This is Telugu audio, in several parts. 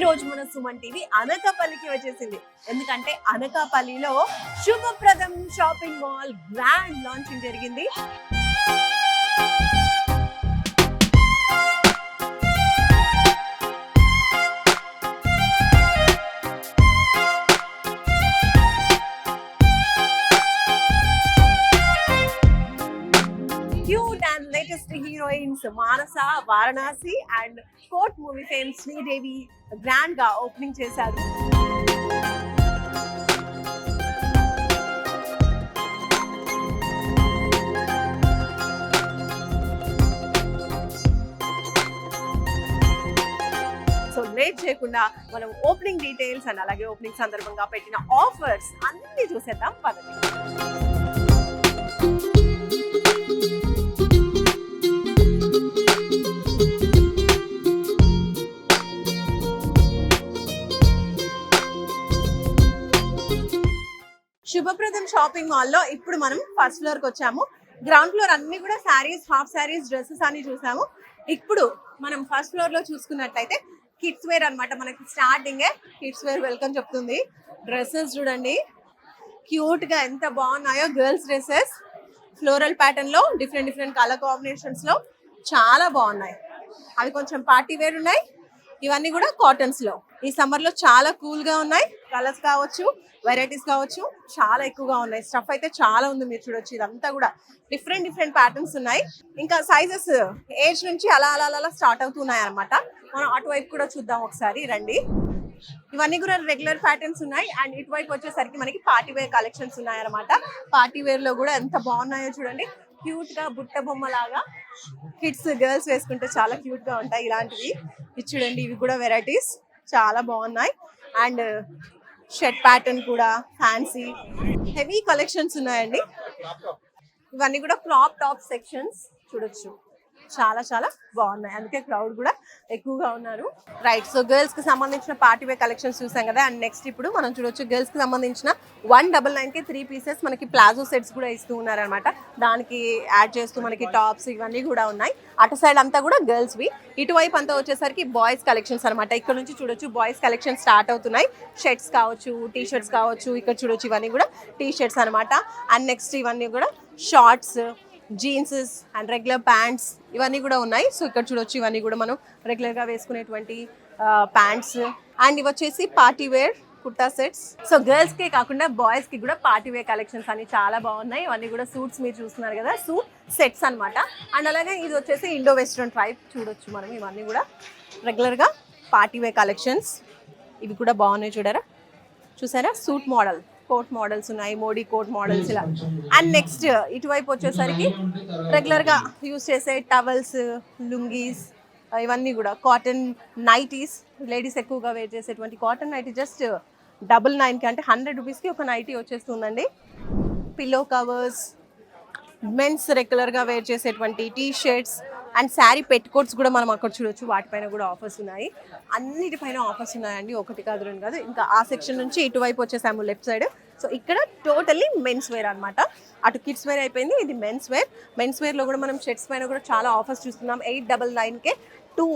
ఈ రోజు మన సుమన్ టీవీ అనకాపల్లికి వచ్చేసింది. ఎందుకంటే అనకాపల్లిలో శుభప్రదం షాపింగ్ మాల్ గ్రాండ్ లాంచింగ్ జరిగింది. Cute and latest heroines Manasa, Varanasi and Court movie fame Sridevi grand ga opening చేశారు. సో లేట్ చేయకుండా మనం ఓపెనింగ్ డీటెయిల్స్ అండ్ అలాగే ఓపెనింగ్ సందర్భంగా పెట్టిన ఆఫర్స్ అన్ని చూసేద్దాం పదండి. శుభప్రదం షాపింగ్ మాల్ లో ఇప్పుడు మనం ఫస్ట్ ఫ్లోర్ కి వచ్చాము. గ్రౌండ్ ఫ్లోర్ అన్ని కూడా శారీస్, హాఫ్ శారీస్, డ్రెస్సెస్ అని చూసాము. ఇప్పుడు మనం ఫస్ట్ ఫ్లోర్ లో చూసుకున్నట్లయితే కిడ్స్ వేర్ అన్నమాట. మనకి స్టార్టింగ్ కిడ్స్ వేర్ వెల్కమ్ చెప్తుంది. డ్రెస్సెస్ చూడండి క్యూట్ గా ఎంత బాగున్నాయో. గర్ల్స్ డ్రెస్సెస్ ఫ్లోరల్ ప్యాటర్న్ లో డిఫరెంట్ కలర్ కాంబినేషన్స్ లో చాలా బాగున్నాయి. అవి కొంచెం పార్టీ వేర్ ఉన్నాయి. ఇవన్నీ కూడా కాటన్స్ లో ఈ సమ్మర్ లో చాలా కూల్ గా ఉన్నాయి. కలర్స్ కావచ్చు, వెరైటీస్ కావచ్చు, చాలా ఎక్కువగా ఉన్నాయి. స్టఫ్ అయితే చాలా ఉంది, మీరు చూడొచ్చు. ఇదంతా కూడా డిఫరెంట్ ప్యాటర్న్స్ ఉన్నాయి. ఇంకా సైజెస్ ఏజ్ నుంచి అలా స్టార్ట్ అవుతున్నాయి అనమాట. మనం అటువైపు కూడా చూద్దాం ఒకసారి రండి. ఇవన్నీ కూడా రెగ్యులర్ ప్యాటర్న్స్ ఉన్నాయి. అండ్ ఇటువైపు వచ్చేసరికి మనకి పార్టీ వేర్ కలెక్షన్స్ ఉన్నాయి అనమాట. పార్టీ వేర్ లో కూడా ఎంత బాగున్నాయో చూడండి. క్యూట్ గా బుట్ట బొమ్మ లాగా కిడ్స్, గర్ల్స్ వేసుకుంటే చాలా క్యూట్ గా ఉంటాయి ఇలాంటివి. ఇది చూడండి, ఇవి కూడా వెరైటీస్ చాలా బాగున్నాయి. అండ్ షర్ట్ ప్యాటర్న్ కూడా ఫ్యాన్సీ హెవీ కలెక్షన్స్ ఉన్నాయండి. ఇవన్నీ కూడా క్రాప్ టాప్ సెక్షన్స్ చూడొచ్చు, చాలా బాగున్నాయి. అందుకే క్రౌడ్ కూడా ఎక్కువగా ఉన్నారు. రైట్, సో గర్ల్స్ కి సంబంధించిన పార్టీ వేర్ కలెక్షన్స్ చూసాం కదా. అండ్ నెక్స్ట్ ఇప్పుడు మనం చూడొచ్చు గర్ల్స్ కి సంబంధించిన 199 కి 3 పీసెస్ మనకి ప్లాజో సెట్స్ కూడా ఇస్తూ ఉన్నారు అనమాట. దానికి యాడ్ చేస్తూ మనకి టాప్స్ ఇవన్నీ కూడా ఉన్నాయి. అటు సైడ్ అంతా కూడా గర్ల్స్ వి, ఇటువైపు అంతా వచ్చేసరికి బాయ్స్ కలెక్షన్స్ అనమాట. ఇక్కడ నుంచి చూడొచ్చు బాయ్స్ కలెక్షన్ స్టార్ట్ అవుతున్నాయి. షర్ట్స్ కావచ్చు, టీ షర్ట్స్ కావచ్చు. ఇక్కడ చూడొచ్చు ఇవన్నీ కూడా టీ షర్ట్స్ అనమాట. అండ్ నెక్స్ట్ ఇవన్నీ కూడా shorts, jeans and regular pants ఇవన్నీ కూడా ఉన్నాయి. సో ఇక్కడ చూడొచ్చు ఇవన్నీ కూడా మనం రెగ్యులర్గా వేసుకునేటువంటి ప్యాంట్స్. అండ్ ఇవి వచ్చేసి party wear kurta sets. So girls కే కాకుండా బాయ్స్ కి కూడా పార్టీ వేర్ కలెక్షన్స్ అన్ని చాలా బాగున్నాయి. ఇవన్నీ కూడా సూట్స్ మీరు చూస్తున్నారు కదా, సూట్ సెట్స్ అనమాట. అండ్ అలాగే ఇది వచ్చేసి ఇండో వెస్ట్రన్ టైప్ చూడొచ్చు మనం. ఇవన్నీ కూడా రెగ్యులర్గా పార్టీ వేర్ కలెక్షన్స్. ఇవి కూడా బాగున్నాయి చూసారా సూట్ మోడల్, కోట్ మోడల్స్ ఉన్నాయి, మోడీ కోట్ మోడల్స్ ఇలా. అండ్ నెక్స్ట్ ఇటువైపు వచ్చేసరికి రెగ్యులర్గా యూస్ చేసే టవల్స్, లుంగీస్, ఇవన్నీ కూడా కాటన్ నైటీస్. లేడీస్ ఎక్కువగా వేర్ చేసేటువంటి కాటన్ నైటీ జస్ట్ 999కి, అంటే 100 రూపీస్కి ఒక నైటీ వచ్చేస్తుందండి. పిల్లో కవర్స్, మెన్స్ రెగ్యులర్గా వేర్ చేసేటువంటి T shirts and sari petticoats కూడా మనం అక్కడ చూడొచ్చు. వాటిపైన కూడా ఆఫర్స్ ఉన్నాయి. అన్నిటిపైన ఆఫర్స్ ఉన్నాయండి, ఒకటి కాదు రెండు కాదు. ఇంకా ఆ సెక్షన్ నుంచి ఇటువైపు వచ్చేసాము లెఫ్ట్ సైడ్. సో ఇక్కడ టోటల్లీ మెన్స్ వేర్ అనమాట. అటు కిడ్స్ వేర్ అయిపోయింది, ఇది మెన్స్ వేర్. మెన్స్ వేర్లో కూడా మనం షర్ట్స్ పైన కూడా చాలా ఆఫర్స్ చూస్తున్నాం. 899కే 2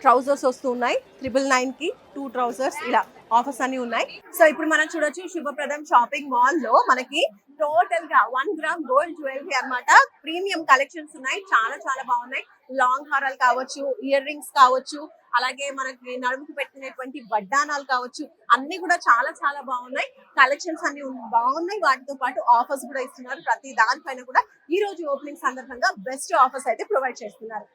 ట్రౌజర్స్ వస్తున్నాయి, 999కి 2 ట్రౌజర్స్, ఇలా ఆఫర్స్ అన్ని ఉన్నాయి. సో ఇప్పుడు మనం చూడొచ్చు శుభప్రదం షాపింగ్ మాల్ లో మనకి టోటల్ గా 1 గ్రామ్ గోల్డ్ జ్యువెలరీ అన్నమాట. ప్రీమియం కలెక్షన్స్ ఉన్నాయి, చాలా బాగున్నాయి. లాంగ్ హారాలు కావచ్చు, ఇయర్ రింగ్స్ కావచ్చు, అలాగే మనకి నడుముకు పెట్టినటువంటి వడ్డానాలు కావచ్చు, అన్ని కూడా చాలా బాగున్నాయి. కలెక్షన్స్ అన్ని బాగున్నాయి. వాటితో పాటు ఆఫర్స్ కూడా ఇస్తున్నారు. ప్రతి దానిపైన కూడా ఈ రోజు ఓపెనింగ్ సందర్భంగా బెస్ట్ ఆఫర్స్ అయితే ప్రొవైడ్ చేస్తున్నారు.